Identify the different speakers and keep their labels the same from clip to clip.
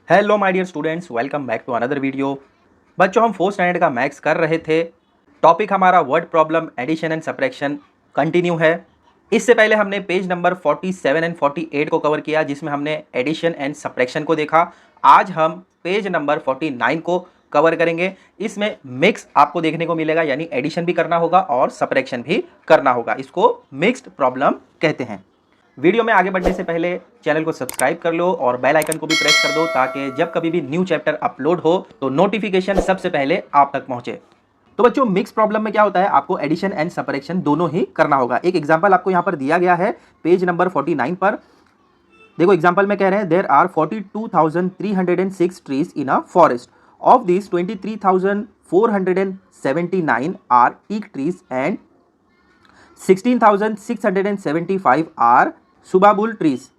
Speaker 1: Hello my dear students, welcome back to another video. बच्चों, हम fourth standard का maths कर रहे थे। टॉपिक हमारा word problem addition and subtraction continue है। इससे पहले हमने पेज नंबर 47 एंड 48 को कवर किया, जिसमें हमने एडिशन एंड सब्ट्रैक्शन को देखा। आज हम पेज नंबर 49 को कवर करेंगे। इसमें मिक्स आपको देखने को मिलेगा, यानी एडिशन भी करना होगा और सब्ट्रैक्शन भी करना होगा। इसको मिक्स्ड प्रॉब्लम कहते हैं। वीडियो में आगे बढ़ने से पहले चैनल को सब्सक्राइब कर लो और बेल आइकन को भी प्रेस कर दो, ताकि जब कभी भी न्यू चैप्टर अपलोड हो तो नोटिफिकेशन सबसे पहले आप तक पहुंचे। तो बच्चों, मिक्स प्रॉब्लम में क्या होता है, आपको एडिशन एंड सब्ट्रैक्शन दोनों ही करना होगा। एक एग्जांपल आपको यहां पर दिया गया है पेज नंबर 49 पर। देखो, एग्जांपल में कह रहे हैं there are 42,306 trees in a forest. Of this 23,479 are teak trees and 16,675 are subabul trees.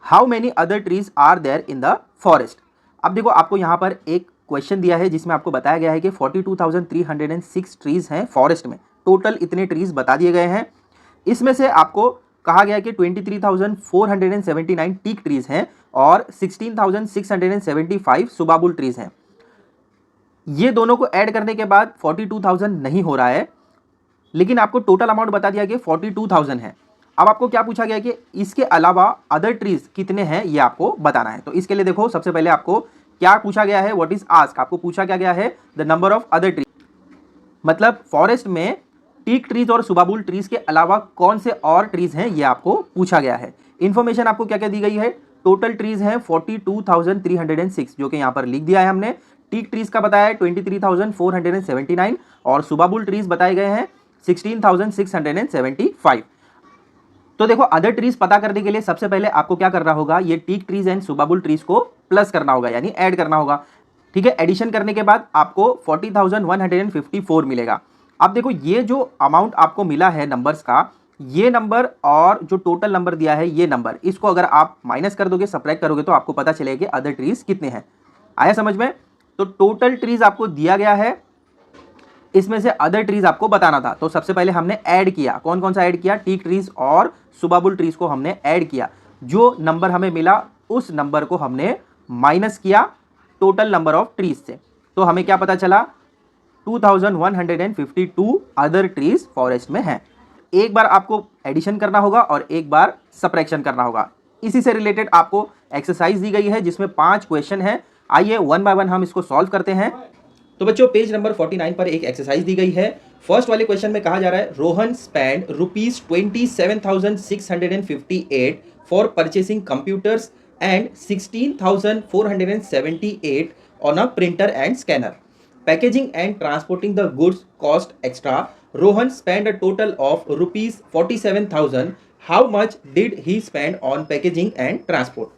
Speaker 1: How many other trees are there in the forest. अब देखो, आपको यहाँ पर एक क्वेश्चन दिया है जिसमें आपको बताया गया है कि 42,306 ट्रीज हैं फॉरेस्ट में। टोटल इतने ट्रीज बता दिए गए हैं। इसमें से आपको कहा गया है कि 23,479 टीक ट्रीज हैं और 16,675 सुबाबुल ट्रीज हैं। ये दोनों को ऐड करने के बाद 42,000 नहीं हो रहा है, लेकिन आपको टोटल अमाउंट बता दिया कि 42,000 है। अब आपको क्या पूछा गया कि इसके अलावा अदर ट्रीज कितने हैं, ये आपको बताना है। तो इसके लिए देखो, सबसे पहले आपको क्या पूछा गया है, व्हाट इज आस्क। आपको पूछा क्या गया है, the number of other trees. मतलब फॉरेस्ट में टीक ट्रीज और सुबाबुल ट्रीज के अलावा कौन से और ट्रीज हैं, ये आपको पूछा गया है। इंफॉर्मेशन आपको क्या क्या दी गई है, टोटल ट्रीज हैं 42,306, जो कि यहाँ पर लिख दिया है हमने। टीक ट्रीज का बताया है 23,479 और सुबाबुल ट्रीज बताए गए हैं 16,675। तो देखो, अदर ट्रीज पता करने के लिए सबसे पहले आपको क्या करना होगा, ये टीक ट्रीज एंड सुबाबुल ट्रीज को प्लस करना होगा, यानी ऐड करना होगा। ठीक है, एडिशन करने के बाद आपको 40,154 मिलेगा। अब देखो, ये जो अमाउंट आपको मिला है नंबर्स का, ये नंबर और जो टोटल नंबर दिया है ये नंबर, इसको अगर आप माइनस कर दोगे, सब्ट्रैक्ट करोगे, तो आपको पता चलेगा कि अदर ट्रीज कितने हैं। आया समझ में। तो टोटल ट्रीज आपको दिया गया है, इसमें से अदर ट्रीज आपको बताना था। तो सबसे पहले हमने ऐड किया, कौन कौन सा ऐड किया, टीक ट्रीज और सुबाबुल ट्रीज को हमने ऐड किया। जो नंबर हमें मिला उस नंबर को हमने माइनस किया टोटल नंबर ऑफ ट्रीज से। तो हमें क्या पता चला, 2152 अदर ट्रीज फॉरेस्ट में हैं। एक बार आपको एडिशन करना होगा और एक बार सब्ट्रैक्शन करना होगा। इसी से रिलेटेड आपको एक्सरसाइज दी गई है, जिसमें 5 क्वेश्चन है। आइए वन बाय वन हम इसको सॉल्व करते हैं। तो बच्चों, पेज नंबर 49 पर एक एक्सरसाइज दी गई है। फर्स्ट वाले क्वेश्चन में कहा जा रहा है, Rohan spend ₹27,658 for purchasing computers and 16,478 on a printer and scanner. Packaging and transporting the goods cost extra. Rohan spend a total of ₹47,000। How much did he spend on packaging and transport.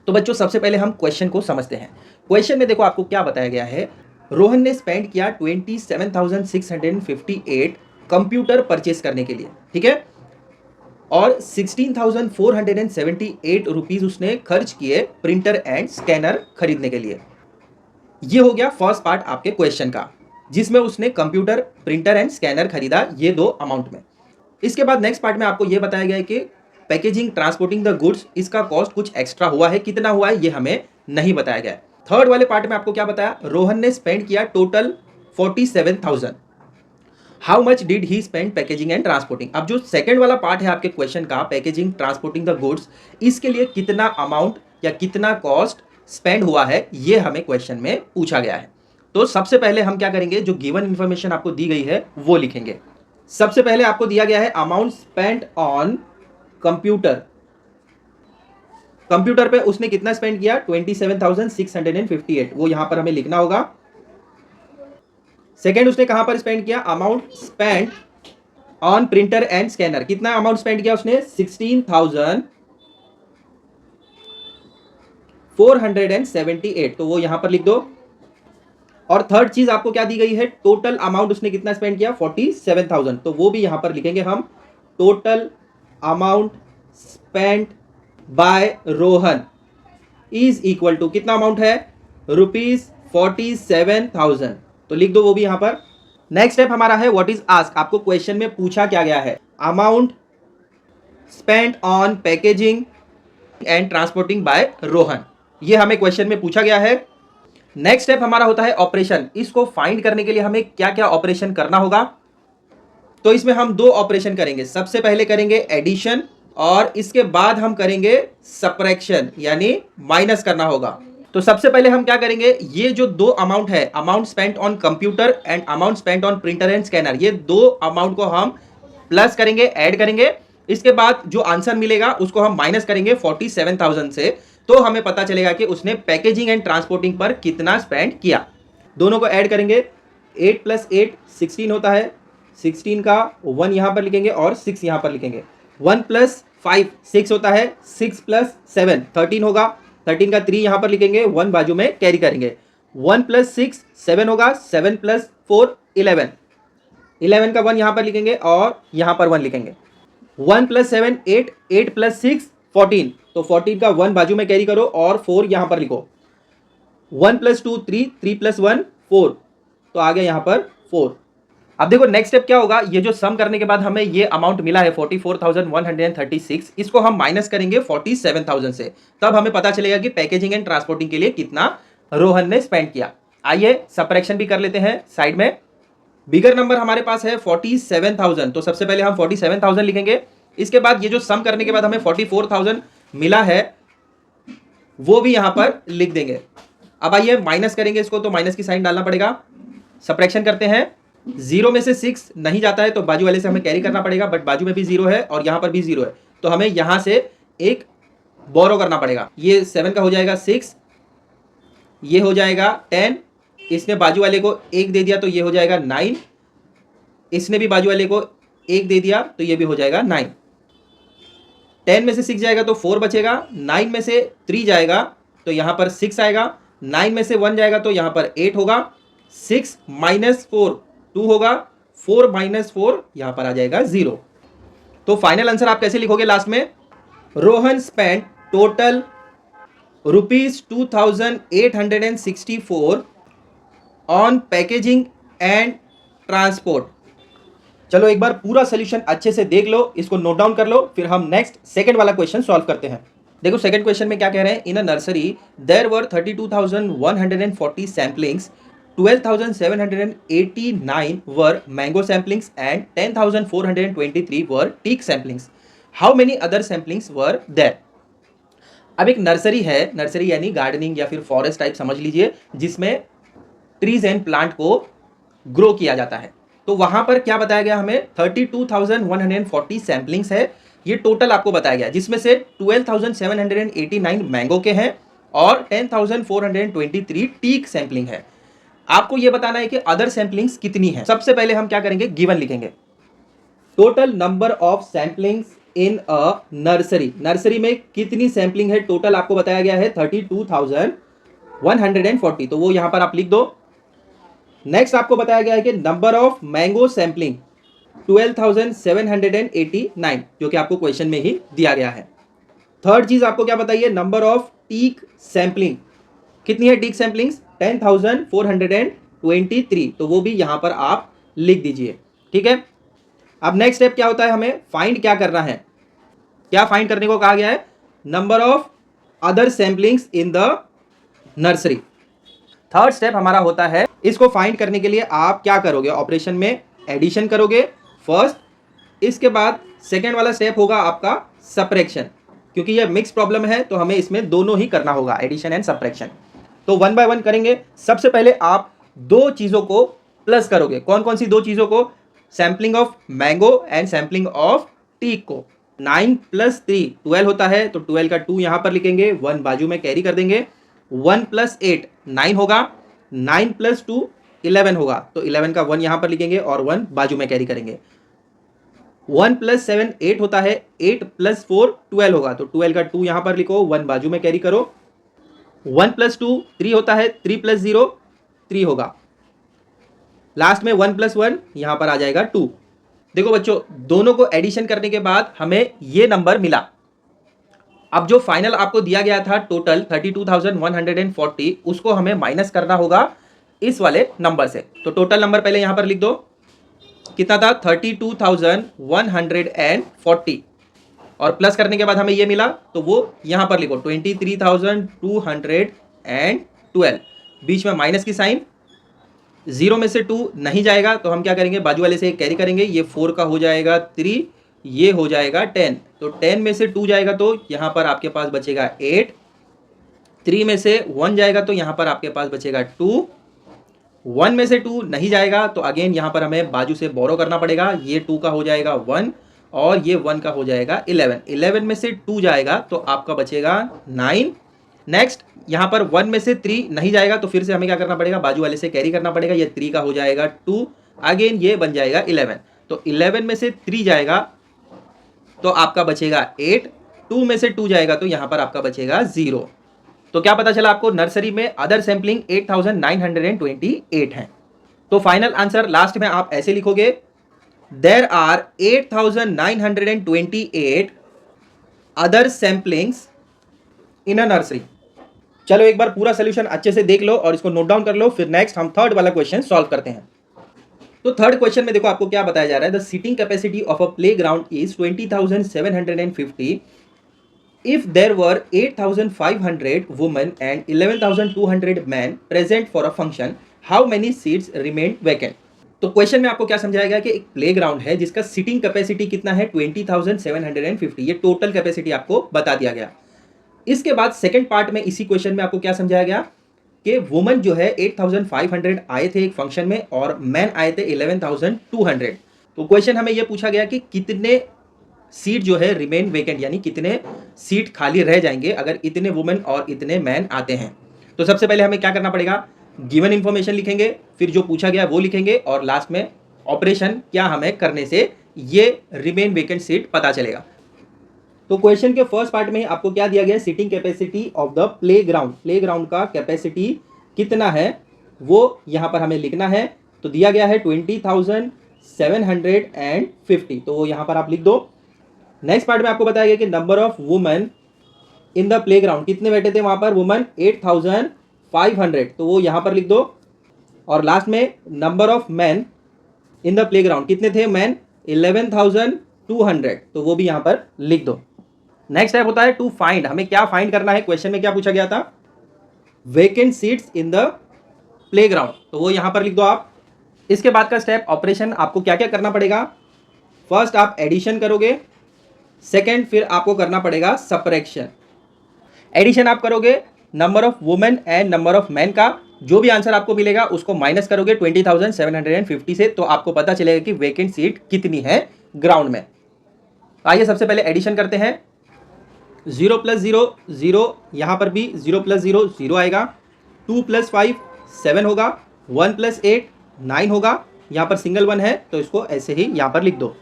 Speaker 1: तो बच्चों, सबसे पहले हम क्वेश्चन को समझते हैं। Question में देखो, आपको क्या बताया गया है, रोहन ने स्पेंड किया 27,658 कंप्यूटर परचेस करने के लिए, ठीक है, और 16,478 रुपीज उसने खर्च किए प्रिंटर एंड स्कैनर खरीदने के लिए। ये हो गया फर्स्ट पार्ट आपके क्वेश्चन का, जिसमें उसने कंप्यूटर, प्रिंटर एंड स्कैनर खरीदा, ये दो अमाउंट में। इसके बाद नेक्स्ट पार्ट में आपको यह बताया गया है कि पैकेजिंग, ट्रांसपोर्टिंग द गुड्स, इसका कॉस्ट कुछ एक्स्ट्रा हुआ है, कितना हुआ है ये हमें नहीं बताया गया है। थर्ड वाले पार्ट में आपको क्या बताया, रोहन ने स्पेंड किया total 47,000। How much did he spend packaging and transporting. अब जो सेकंड वाला पार्ट है आपके क्वेश्चन का, पैकेजिंग, ट्रांसपोर्टिंग द गुड्स, इसके लिए कितना अमाउंट या कितना कॉस्ट स्पेंड हुआ है, ये हमें क्वेश्चन में पूछा गया है। तो सबसे पहले हम क्या करेंगे, जो गिवन इंफॉर्मेशन आपको दी गई है वो लिखेंगे। सबसे पहले आपको दिया गया है amount spend on computer. Computer पे उसने कितना स्पेंड किया, 27,658, वो यहां पर हमें लिखना होगा। सेकेंड, उसने कहां पर स्पेंड किया, amount spend on printer and scanner, कितना अमाउंट स्पेंड किया उसने, 16,478, तो वो यहां पर लिख दो। और थर्ड चीज आपको क्या दी गई है, टोटल अमाउंट उसने कितना स्पेंड किया, 47,000, तो वो भी यहां पर लिखेंगे हम, total amount spend by Rohan is equal to, कितना अमाउंट है, ₹47,000, तो लिख दो वो भी यहां पर। नेक्स्ट स्टेप हमारा है व्हाट इज आस्क। आपको क्वेश्चन में पूछा क्या गया है, amount spend on packaging and transporting by Rohan. ये हमें क्वेश्चन में पूछा गया है। नेक्स्ट स्टेप हमारा होता है ऑपरेशन। इसको फाइंड करने के लिए हमें क्या क्या ऑपरेशन करना होगा? तो इसमें हम दो ऑपरेशन करेंगे। सबसे पहले करेंगे एडिशन और इसके बाद हम करेंगे सब्ट्रैक्शन, यानी माइनस करना होगा। तो सबसे पहले हम क्या करेंगे, ये जो दो अमाउंट है, amount spent on computer and amount spent on printer and scanner, ये दो अमाउंट को हम प्लस करेंगे, ऐड करेंगे। इसके बाद जो आंसर मिलेगा उसको हम माइनस करेंगे 47,000 से, तो हमें पता चलेगा कि उसने पैकेजिंग एंड ट्रांसपोर्टिंग पर कितना स्पेंड किया। दोनों को ऐड करेंगे, 8 + 8 16 होता है। 16 का 1 यहां पर लिखेंगे और 6 यहां पर लिखेंगे। 1 + 5 6 होता है। 6 + 7 13 होगा। 13 का 3 यहां पर लिखेंगे, 1 बाजू में कैरी करेंगे। 1 + 6 7 होगा। 7 + 4 11। 11 का 1 यहां पर लिखेंगे और यहां पर 1 लिखेंगे। 1 + 7 8 8 + 6 14। तो 14 का 1 बाजू में कैरी करो और 4 यहां पर लिखो। 1 + 2 3 3 + 1 4। तो आ गया यहां पर 4। अब देखो नेक्स्ट स्टेप क्या होगा, ये जो सम करने के बाद हमें ये अमाउंट मिला है 44,136, इसको हम माइनस करेंगे 47,000 से, तब हमें पता चलेगा कि पैकेजिंग एंड ट्रांसपोर्टिंग के लिए कितना रोहन ने स्पेंड किया। आइए सब्ट्रैक्शन भी कर लेते हैं साइड में। बिगर नंबर हमारे पास है 47,000, तो सबसे पहले हम 47,000 लिखेंगे। इसके बाद ये जो सम करने के बाद हमें 44,000 मिला है वो भी यहां पर लिख देंगे। अब आइए माइनस करेंगे इसको, तो माइनस की साइन डालना पड़ेगा। सब्ट्रैक्शन करते हैं। 0 में से 6 नहीं जाता है तो बाजू वाले से हमें कैरी करना पड़ेगा, बट बाजू में भी 0 है और यहां पर भी 0 है, तो हमें यहां से एक बोरो करना पड़ेगा। ये 7 का हो जाएगा 6, ये हो जाएगा 10, इसने बाजू वाले को 1 दे दिया तो ये हो जाएगा 9, इसने भी बाजू वाले को 1 दे दिया तो ये भी हो जाएगा 9। 10 में से 6 जाएगा तो 4 बचेगा। 9 में से 3 जाएगा तो यहां पर 6 आएगा। 9 में से 1 जाएगा तो यहां पर 8 होगा। 6 - 4 2 होगा। 4 - 4 यहां पर आ जाएगा 0। तो फाइनल आंसर आप कैसे लिखोगे लास्ट में? Rohan spend total ₹2,864 on packaging and transport. चलो एक बार पूरा सोल्यूशन अच्छे से देख लो, इसको नोट डाउन कर लो, फिर हम नेक्स्ट सेकंड वाला क्वेश्चन सॉल्व करते हैं। देखो सेकंड क्वेश्चन में क्या कह रहे हैं, in a nursery there were 32,140 samplings, 12,789 were mango samplings and 10,423 were teak samplings. How many other samplings were there? अब एक नर्सरी है, नर्सरी यानी गार्डनिंग या फिर फॉरेस्ट टाइप समझ लीजिए, जिसमें ट्रीज एंड प्लांट को ग्रो किया जाता है। तो वहां पर क्या बताया गया हमें, 32,140 सैम्पलिंग्स है, ये टोटल आपको बताया गया, जिसमें से 12,789 मैंगो के हैं और 10,423 टीक सैम्पलिंग है। आपको ये बताना है कि अदर सैम्पलिंग्स कितनी है। सबसे पहले हम क्या करेंगे, गिवन लिखेंगे। Total number of samplings in a nursery, nursery में कितनी सैम्पलिंग है टोटल आपको बताया गया है 32,140, तो वो यहां पर आप लिख दो। नेक्स्ट आपको बताया गया है कि नंबर ऑफ मैंगो सैम्पलिंग 12,789, जो कि आपको क्वेश्चन में ही दिया गया है। थर्ड चीज आपको क्या बताइए, नंबर ऑफ टीक सैम्पलिंग, कितनी है टीक सैम्पलिंग्स, 10,423, तो वो भी यहां पर आप लिख दीजिए। ठीक है, अब नेक्स्ट स्टेप क्या होता है, हमें फाइंड क्या करना है, क्या फाइंड करने को कहा गया है, number of other samplings in the nursery. Third step हमारा होता है, इसको फाइंड करने के लिए आप क्या करोगे, ऑपरेशन में एडिशन करोगे फर्स्ट, इसके बाद सेकेंड वाला स्टेप होगा आपका सब्ट्रैक्शन, क्योंकि ये मिक्स प्रॉब्लम है तो हमें इसमें दोनों ही करना होगा, एडिशन एंड सब्ट्रैक्शन। तो 1 बाय 1 करेंगे। सबसे पहले आप दो चीजों को प्लस करोगे। कौन कौन सी दो चीजों को, sampling of mango and sampling of teak को। 9 + 3 12 होता है, तो 12 का 2 यहां पर लिखेंगे, 1 बाजू में कैरी कर देंगे। 1 + 8 9 होगा। 9 + 2 11 होगा, तो 11 का 1 यहां पर लिखेंगे और 1 बाजू में कैरी करेंगे। 1 + 7 8 होता है। 8 + 4 12 होगा, तो 12 का 2 यहां पर लिखो, 1 बाजू में कैरी करो। 1 + 2 3 होता है। 3 + 0 3 होगा। लास्ट में 1 + 1 यहां पर आ जाएगा 2। देखो बच्चों, दोनों को एडिशन करने के बाद हमें ये नंबर मिला। अब जो फाइनल आपको दिया गया था टोटल 32,140, उसको हमें माइनस करना होगा इस वाले नंबर से। तो टोटल नंबर पहले यहां पर लिख दो, कितना था, 32,140, और प्लस करने के बाद हमें ये मिला, तो वो यहाँ पर लिखो 23,212, बीच में माइनस की साइन, 0 में से 2 नहीं जाएगा तो हम क्या करेंगे, बाजू वाले से कैरी करेंगे, ये 4 का हो जाएगा 3, ये हो जाएगा 10, तो 10 में से 2 जाएगा तो यहाँ पर आपके पास बचेगा 8, 3 में से 1 जाएगा तो यहाँ पर आपके पास बचेगा 2, 1 में से 2 नहीं जाएगा तो अगेन यहाँ पर हमें बाजू से बोरो करना पड़ेगा, ये 2 का हो जाएगा 1 और ये 1 का हो जाएगा 11, 11 में से 2 जाएगा तो आपका बचेगा 9। नेक्स्ट यहाँ पर 1 में से 3 नहीं जाएगा तो फिर से हमें क्या करना पड़ेगा, बाजू वाले से कैरी करना पड़ेगा, ये 3 का हो जाएगा 2, अगेन ये बन जाएगा 11, तो 11 में से 3 जाएगा तो आपका बचेगा 8, 2 में से 2 जाएगा तो यहाँ पर आपका बचेगा 0। तो क्या पता चला आपको, नर्सरी में अदर सैम्पलिंग 8,928 हैं। तो फाइनल आंसर लास्ट में आप ऐसे लिखोगे, there are 8,928 other samplings in a nursery. चलो एक बार पूरा सोल्यूशन अच्छे से देख लो और इसको नोट डाउन कर लो, फिर नेक्स्ट हम थर्ड वाला क्वेश्चन सॉल्व करते हैं। तो थर्ड क्वेश्चन में देखो आपको क्या बताया जा रहा है, the seating capacity of a playground is 20,750 if there were 8,500 women and 11,200 men present for a function, how many seats remained vacant? तो क्वेश्चन में आपको क्या समझाया गया कि एक प्लेग्राउंड है जिसका सीटिंग कैपेसिटी कितना है 20,750, ये टोटल कैपेसिटी आपको बता दिया गया। इसके बाद सेकंड पार्ट में इसी क्वेश्चन में आपको क्या समझाया गया कि वुमन जो है 8,500 आए थे एक फंक्शन में और मैन आए थे 11,200। तो क्वेश्चन हमें यह पूछा गया कि कितने सीट जो है रिमेन वेकेंट, यानी कितने सीट खाली रह जाएंगे अगर इतने वुमेन और इतने मैन आते हैं। तो सबसे पहले हमें क्या करना पड़ेगा, गिवन इंफॉर्मेशन लिखेंगे, फिर जो पूछा गया वो लिखेंगे और लास्ट में ऑपरेशन क्या हमें करने से ये रिमेन वेकेंट सीट पता चलेगा। तो क्वेश्चन के फर्स्ट पार्ट में आपको क्या दिया गया, seating capacity of the playground, playground का कैपेसिटी कितना है वो यहाँ पर हमें लिखना है। तो दिया गया है 20,750, तो वो यहाँ पर आप लिख दो। नेक्स्ट पार्ट में आपको बताया गया कि number of women in the playground, कितने बैठे थे वहां पर वुमेन 8,500, तो वो यहां पर लिख दो। और लास्ट में number of man in the playground, कितने थे मैन 11,200, तो वो भी यहां पर लिख दो। नेक्स्ट स्टेप होता है टू फाइंड, हमें क्या फाइंड करना है, क्वेश्चन में क्या पूछा गया था, vacant seats in the playground, तो वो यहां पर लिख दो आप। इसके बाद का स्टेप ऑपरेशन आपको क्या क्या करना पड़ेगा, फर्स्ट आप एडिशन करोगे, सेकेंड फिर आपको करना पड़ेगा सब्ट्रैक्शन। एडिशन आप करोगे number of women and number of man का, जो भी आंसर आपको मिलेगा उसको माइनस करोगे 20,750 से, तो आपको पता चलेगा कि वेकेंट सीट कितनी है ग्राउंड में। आइए सबसे पहले एडिशन करते हैं, 0 + 0 0, यहाँ पर भी 0 + 0 0 आएगा, 2 + 5 7 होगा, 1 + 8 9 होगा, यहाँ पर सिंगल 1 है तो इसको ऐसे ही यहाँ पर लिख दो।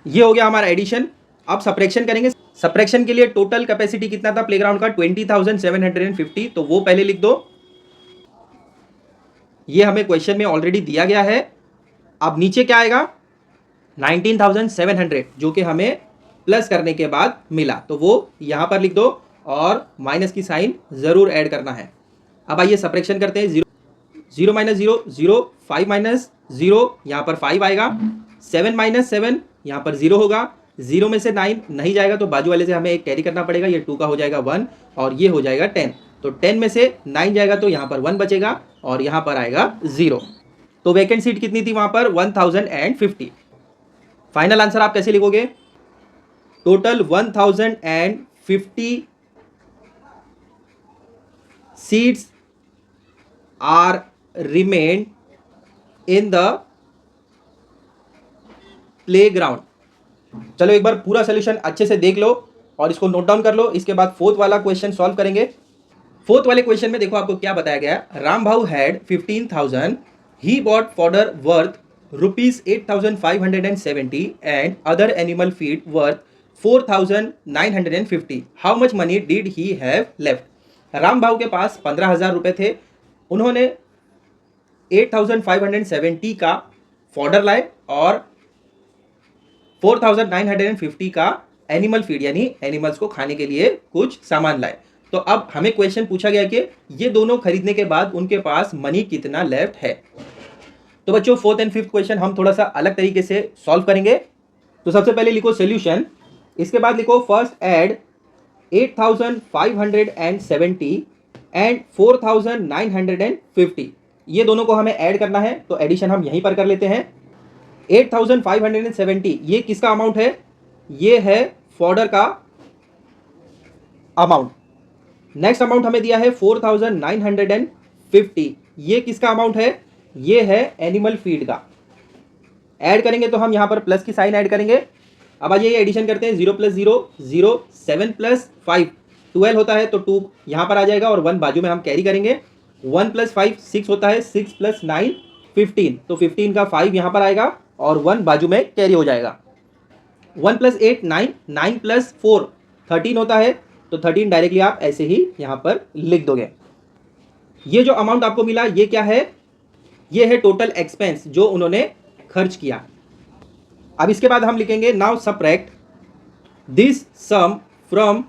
Speaker 1: ये हो गया हमारा एडिशन। अब सब्ट्रैक्शन करेंगे, सब्ट्रैक्शन के लिए टोटल कैपेसिटी कितना था प्लेग्राउंड का 20,750, तो वो पहले लिख दो। ये हमें क्वेश्चन में ऑलरेडी दिया गया है। अब नीचे क्या आएगा 19,700, जो कि हमें प्लस करने के बाद मिला, तो वो यहां पर लिख दो और माइनस की साइन जरूर ऐड करना है। अब आइए सब्ट्रैक्शन करते हैं, 0 0 - 0 0, 5 - 0 यहाँ पर 5 आएगा, 7 - 7 यहाँ पर 0 होगा, 0 में से 9 नहीं जाएगा तो बाजू वाले से हमें एक कैरी करना पड़ेगा, ये 2 का हो जाएगा 1 और ये हो जाएगा 10, तो 10 में से 9 जाएगा तो यहाँ पर 1 बचेगा और यहाँ पर आएगा 0। तो वैकेंट सीट कितनी थी वहाँ पर 1,050। फाइनल आंसर आप कैसे लिखोगे, total 1,050 seats are remained in the playground. चलो एक बार पूरा सोल्यूशन अच्छे से देख लो और इसको नोट डाउन कर लो। इसके बाद फोर्थ वाला क्वेश्चन सॉल्व करेंगे। फोर्थ वाले क्वेश्चन में देखो आपको क्या बताया गया, राम भाऊ had 15,000, he bought fodder worth ₹8,570 and other animal feed worth 4,950, how much money did he have left. Ram भाऊ के पास 15,000 रुपये थे, उन्होंने 8,570 का फॉडर लाए और 4,950 का एनिमल फीड यानी एनिमल्स को खाने के लिए कुछ सामान लाए। तो अब हमें क्वेश्चन पूछा गया कि ये दोनों खरीदने के बाद उनके पास मनी कितना लेफ्ट है। तो बच्चों फोर्थ एंड फिफ्थ क्वेश्चन हम थोड़ा सा अलग तरीके से सॉल्व करेंगे। तो सबसे पहले लिखो सोल्यूशन, इसके बाद लिखो फर्स्ट ऐड 8570 एंड 4950, ये दोनों को हमें ऐड करना है, तो एडिशन हम यहीं पर कर लेते हैं। 8570 ये किसका अमाउंट है? ये है फॉर्डर का अमाउंट। नेक्स्ट अमाउंट हमें दिया है 4950, ये किसका अमाउंट है? ये है एनिमल फीड का। ऐड करेंगे तो हम यहाँ पर प्लस की साइन ऐड करेंगे। अब आज ये एडिशन करते हैं, 0 + 0 0, 7 + 5 12 होता है, तो 2 यहाँ पर आ जाएगा और 1 बाजू में हम कैरी करेंगे। 1 + 5 6 होता है, 6 + 9 15, तो 15 का 5 यहाँ पर आएगा और 1 बाजू में कैरी हो जाएगा। 1 + 8 9, 9 + 4 13 होता है, तो 13 डायरेक्टली आप ऐसे ही यहाँ पर लिख दोगे। ये जो अमाउंट आपको मिला ये क्या है? ये है टोटल एक्सपेंस जो उन्होंने खर्च किया। अब इसके बाद हम लिखेंगे now subtract this sum from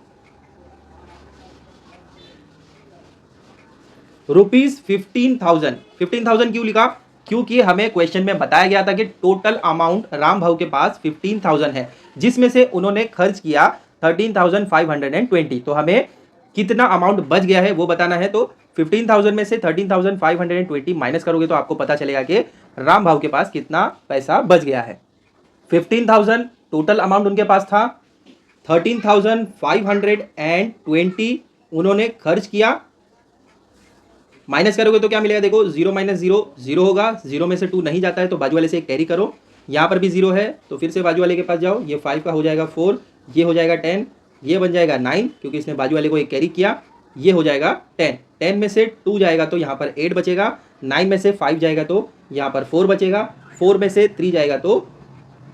Speaker 1: ₹15,000। 15,000 क्यों लिखा? क्योंकि हमें क्वेश्चन में बताया गया था कि टोटल अमाउंट राम भाऊ के पास 15,000 है, जिसमें से उन्होंने खर्च किया 13,520, तो हमें कितना अमाउंट बच गया है वो बताना है। तो 15,000 में से 13,520 माइनस करोगे तो आपको पता चलेगा कि राम भाऊ के पास कितना पैसा बच गया है। 15,000 टोटल अमाउंट उनके पास था, 13,520 उन्होंने खर्च किया, माइनस करोगे तो क्या मिलेगा? देखो 0 - 0 0 होगा, 0 में से 2 नहीं जाता है तो बाजू वाले से एक कैरी करो। यहाँ पर भी 0 है तो फिर से बाजू वाले के पास जाओ, ये 5 का हो जाएगा 4, ये हो जाएगा 10, ये बन जाएगा 9 क्योंकि इसने बाजू वाले को एक कैरी किया, ये हो जाएगा 10। 10 में से 2 जाएगा तो यहाँ पर 8 बचेगा, 9 में से 5 जाएगा तो यहाँ पर 4 बचेगा, 4 में से 3 जाएगा तो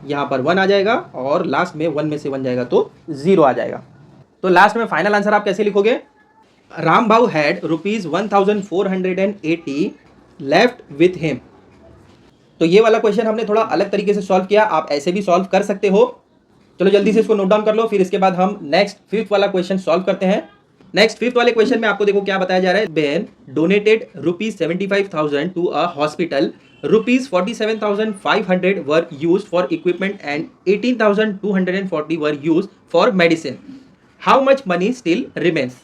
Speaker 1: यहाँ पर 1 आ जाएगा और लास्ट में 1 में से 1 जाएगा तो 0 आ जाएगा। तो लास्ट में फाइनल आंसर आप कैसे लिखोगे? राम भाऊ हैड ₹1,480 लेफ्ट विथ हिम। तो ये वाला क्वेश्चन हमने थोड़ा अलग तरीके से सॉल्व किया, आप ऐसे भी सॉल्व कर सकते हो। चलो जल्दी से इसको नोट डाउन कर लो, फिर इसके बाद हम नेक्स्ट 5th वाला क्वेश्चन सॉल्व करते हैं। नेक्स्ट 5th वाले क्वेश्चन में आपको देखो क्या बताया जा रहा है। Ben donated ₹75,000 to a hospital, ₹47,500 were used for equipment and 18,240 were used for medicine. How much money still remains?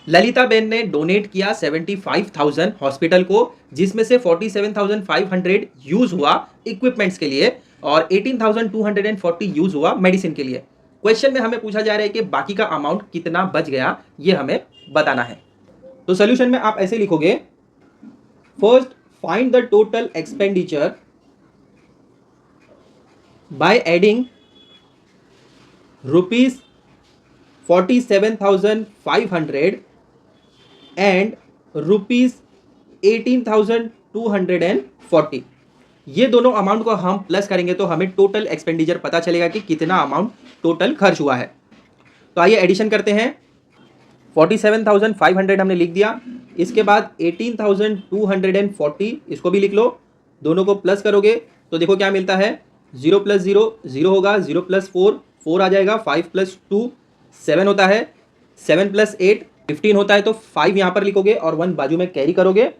Speaker 1: Lalita ben ने डोनेट किया 75,000 हॉस्पिटल को, जिसमें से 47,500 यूज हुआ इक्विपमेंट्स के लिए और 18,240 यूज हुआ मेडिसिन के लिए। क्वेश्चन में हमें पूछा जा रहा है कि बाकी का अमाउंट कितना बच गया, ये हमें बताना है। तो सोल्यूशन में आप ऐसे लिखोगे, first find the total expenditure by adding ₹47,500 and ₹18,240। ये दोनों अमाउंट को हम प्लस करेंगे तो हमें टोटल एक्सपेंडिचर पता चलेगा कि कितना अमाउंट टोटल खर्च हुआ है। तो आइए एडिशन करते हैं। 47,500 हमने लिख दिया, इसके बाद 18,240 इसको भी लिख लो, दोनों को प्लस करोगे तो देखो क्या मिलता है। 0 + 0 0 होगा, 0 + 4 4 आ जाएगा, 5 + 2 7 होता है, 7 + 8 15 होता है, तो 5 यहाँ पर लिखोगे और 1 बाजू में कैरी करोगे।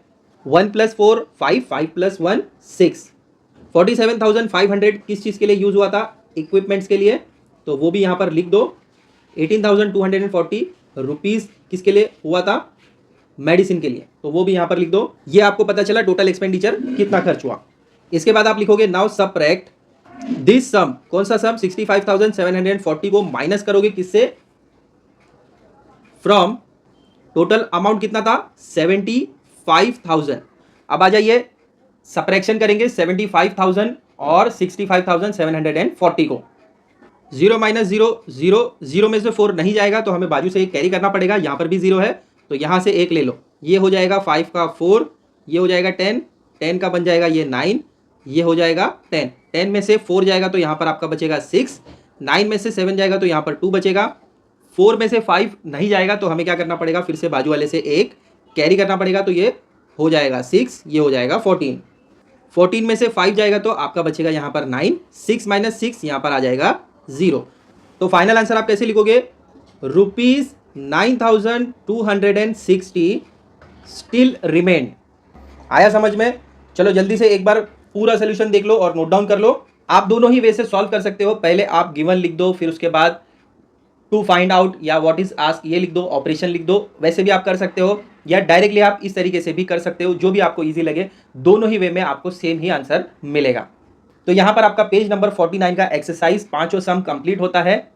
Speaker 1: 1 + 4 5, 5 + 1 6। 47,500 किस चीज़ के लिए यूज़ हुआ था? इक्विपमेंट्स के लिए, तो वो भी यहाँ पर लिख दो। 18,240 रुपीज़ किसके लिए हुआ था? मेडिसिन के लिए, तो वो भी यहाँ पर लिख दो। ये आपको पता चला टोटल एक्सपेंडिचर कितना खर्च हुआ। इसके बाद आप लिखोगे नाउ सबट्रैक्ट दिस सम। कौन सा सम? 65,740 को माइनस करोगे किससे? फ्रॉम टोटल अमाउंट कितना था? 75,000। अब आ जाइए सब्ट्रैक्शन करेंगे 75,000 और 65,740 को। 0 - 0 0, 0 में से 4 नहीं जाएगा तो हमें बाजू से एक कैरी करना पड़ेगा। यहाँ पर भी 0 है तो यहाँ से एक ले लो, ये हो जाएगा 5 का 4, ये हो जाएगा 10, 10 का बन जाएगा ये 9, ये हो जाएगा 10, 10 में से 4 जाएगा तो यहाँ पर आपका बचेगा 6, 9 में से 7 जाएगा तो यहाँ पर 2 बचेगा, 4 में से 5 नहीं जाएगा तो हमें क्या करना पड़ेगा? फिर से बाजू वाले से एक कैरी करना पड़ेगा, तो ये हो जाएगा 6, ये हो जाएगा 14, 14 में से 5 जाएगा तो आपका बचेगा यहाँ पर 9, 6 - 6 यहाँ पर आ जाएगा 0। तो फाइनल आंसर आप कैसे लिखोगे? ₹9,260 स्टिल रिमेन। आया समझ में? चलो जल्दी से एक बार पूरा सोल्यूशन देख लो और नोट डाउन कर लो। आप दोनों ही वे से सॉल्व कर सकते हो। पहले आप गिवन लिख दो, फिर उसके बाद टू फाइंड आउट या व्हाट इज आस्क ये लिख दो, ऑपरेशन लिख दो, वैसे भी आप कर सकते हो या डायरेक्टली आप इस तरीके से भी कर सकते हो, जो भी आपको ईजी लगे। दोनों ही वे में आपको सेम ही आंसर मिलेगा। तो यहाँ पर आपका पेज नंबर 49 का एक्सरसाइज 5 सम कंप्लीट होता है।